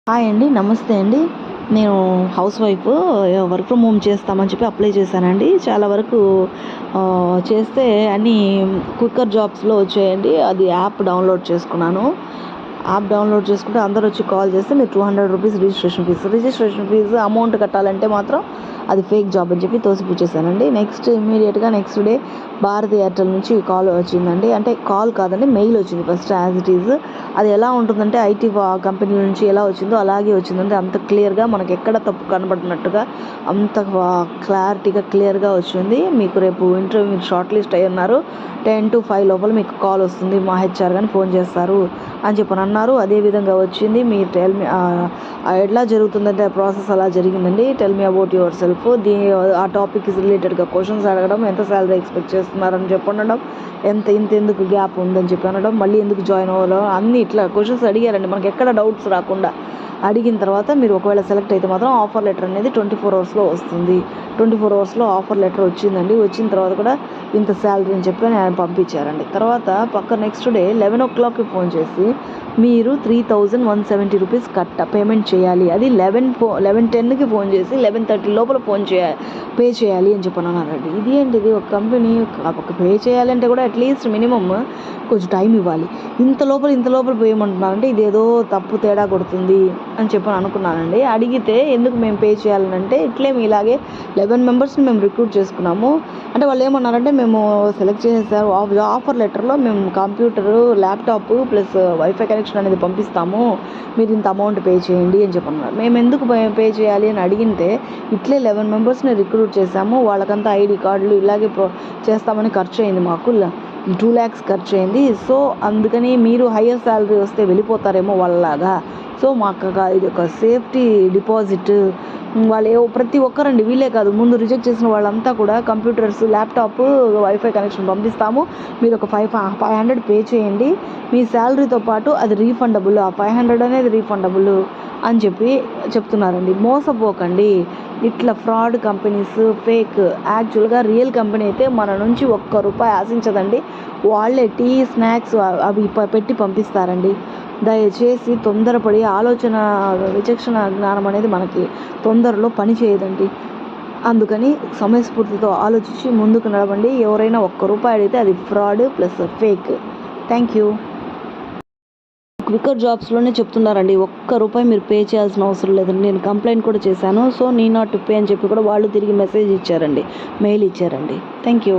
Hi అండి. నమస్తే అండి. నేను house wife. Work from home చేస్తామని చెప్పి అప్లై చేశానండి. చాలా వరకు చేస్తే అన్నీ క్విక్కర్ జాబ్స్‌లో వచ్చాయండి. అది యాప్ డౌన్లోడ్ చేసుకున్నాను. యాప్ డౌన్లోడ్ చేసుకుంటే అందరూ వచ్చి కాల్ చేస్తే మీరు ₹200 రిజిస్ట్రేషన్ ఫీజు అమౌంట్ కట్టాలంటే మాత్రం అది ఫేక్ జాబ్ అని చెప్పి తోసిపుచ్చేసానండి. ఇమ్మీడియట్‌గా నెక్స్ట్ డే భారతి ఎయిర్టెల్ నుంచి కాల్ వచ్చిందండి. అంటే కాల్ కాదండి, మెయిల్ వచ్చింది ఫస్ట్ యాజ్ ఇట్ ఈజ్. అది ఎలా ఉంటుందంటే ఐటీ కంపెనీ నుంచి ఎలా వచ్చిందో అలాగే వచ్చిందండి. అంత క్లియర్గా మనకి ఎక్కడ తప్పు కనబడినట్టుగా అంత క్లియర్గా వచ్చింది. మీకు రేపు ఇంటర్వ్యూ మీరు షార్ట్ లిస్ట్ అయ్యి ఉన్నారు, 10 to 5 లోపల మీకు కాల్ వస్తుంది, మా హెచ్ఆర్ కానీ ఫోన్ చేస్తారు అని చెప్పని అన్నారు. అదేవిధంగా వచ్చింది. మీ ఎట్లా జరుగుతుందంటే ప్రాసెస్ అలా జరిగిందండి. Tell me about your self. ఆ టాపిక్ రిలేటెడ్గా క్వశ్చన్స్ అడగడం, ఎంత శాలరీ ఎక్స్పెక్ట్ చేస్తున్నారని చెప్పడం, ఎందుకు గ్యాప్ ఉందని చెప్పి అనడం, మళ్ళీ ఎందుకు జాయిన్ అవ్వడం, అన్నీ ఇట్లా క్వశ్చన్స్ అడిగారండి. మనకి ఎక్కడ డౌట్స్ రాకుండా అడిగిన తర్వాత మీరు ఒకవేళ సెలెక్ట్ అయితే మాత్రం ఆఫర్ లెటర్ అనేది 24 అవర్స్లో వస్తుంది. 24 అవర్స్లో ఆఫర్ లెటర్ వచ్చిందండి. వచ్చిన తర్వాత కూడా ఇంత శాలరీ అని చెప్పి ఆయన పంపించారండి. తర్వాత పక్క నెక్స్ట్ డే 11 o'clockకి ఫోన్ చేసి మీరు ₹3,170 పేమెంట్ చేయాలి. అది 11:10కి ఫోన్ చేసి 11:30 లోపల పే చేయాలి అని చెప్పి అన్నారండి. ఇది ఏంటిది, ఒక కంపెనీ ఒక పే చేయాలంటే కూడా అట్లీస్ట్ మినిమమ్ కొంచెం టైం ఇవ్వాలి. ఇంత లోపల పేయమంటున్నారంటే ఇదేదో తప్పు తేడా కొడుతుంది అని చెప్పి అనుకున్నానండి. అడిగితే ఎందుకు మేము పే చేయాలనంటే మీ ఇలాగే 11 మెంబర్స్ని మేము రిక్రూట్ చేసుకున్నాము అంటే వాళ్ళు ఏమన్నారంటే మేము సెలెక్ట్ చేసేసారు, ఆఫర్ లెటర్లో మేము computer, laptop plus wifi connection అనేది పంపిస్తాము, మీరు ఇంత అమౌంట్ పే చేయండి అని చెప్పన్నారు. మేము ఎందుకు పే చేయాలి అని అడిగితే 11 మెంబర్స్ని రిక్రూట్ చేసాము, వాళ్ళకంతా ఐడి కార్డులు ఇలాగే చేస్తామని ఖర్చు అయింది, మాకు 2 lakhs ఖర్చు అయింది. సో అందుకని మీరు హయ్యర్ శాలరీ వస్తే వెళ్ళిపోతారేమో వాళ్ళలాగా, సో మాకు ఇది ఒక సేఫ్టీ డిపాజిట్. వాళ్ళు ప్రతి ఒక్కరండి, వీళ్ళే కాదు, ముందు రిజెక్ట్ చేసిన వాళ్ళంతా కూడా కంప్యూటర్స్, ల్యాప్టాప్, వైఫై కనెక్షన్ పంపిస్తాము, మీరు ఒక 500 పే చేయండి, మీ శాలరీతో పాటు అది రీఫండబుల్, ఆ 500 అనేది రీఫండబుల్ అని చెప్తున్నారండి. మోసపోకండి. ఇట్లా ఫ్రాడ్ కంపెనీస్, ఫేక్. యాక్చువల్గా రియల్ కంపెనీ అయితే మన నుంచి ₹1 ఆశించదండి. వాళ్ళే టీ, స్నాక్స్ అవి పెట్టి పంపిస్తారండి. దయచేసి తొందరపడి విచక్షణ జ్ఞానం అనేది మనకి తొందరలో పని చేయదండి. అందుకని సమయస్ఫూర్తితో ఆలోచించి ముందుకు నడవండి. ఎవరైనా ₹1 అడిగితే అది fraud plus fake. Thank you. Quikr జాబ్స్లోనే చెప్తున్నారండి, ₹1 మీరు పే చేయాల్సిన అవసరం లేదండి. నేను కంప్లైంట్ కూడా చేశాను. So need not to pay అని చెప్పి కూడా వాళ్ళు తిరిగి మెసేజ్ ఇచ్చారండి, మెయిల్ ఇచ్చారండి. Thank you.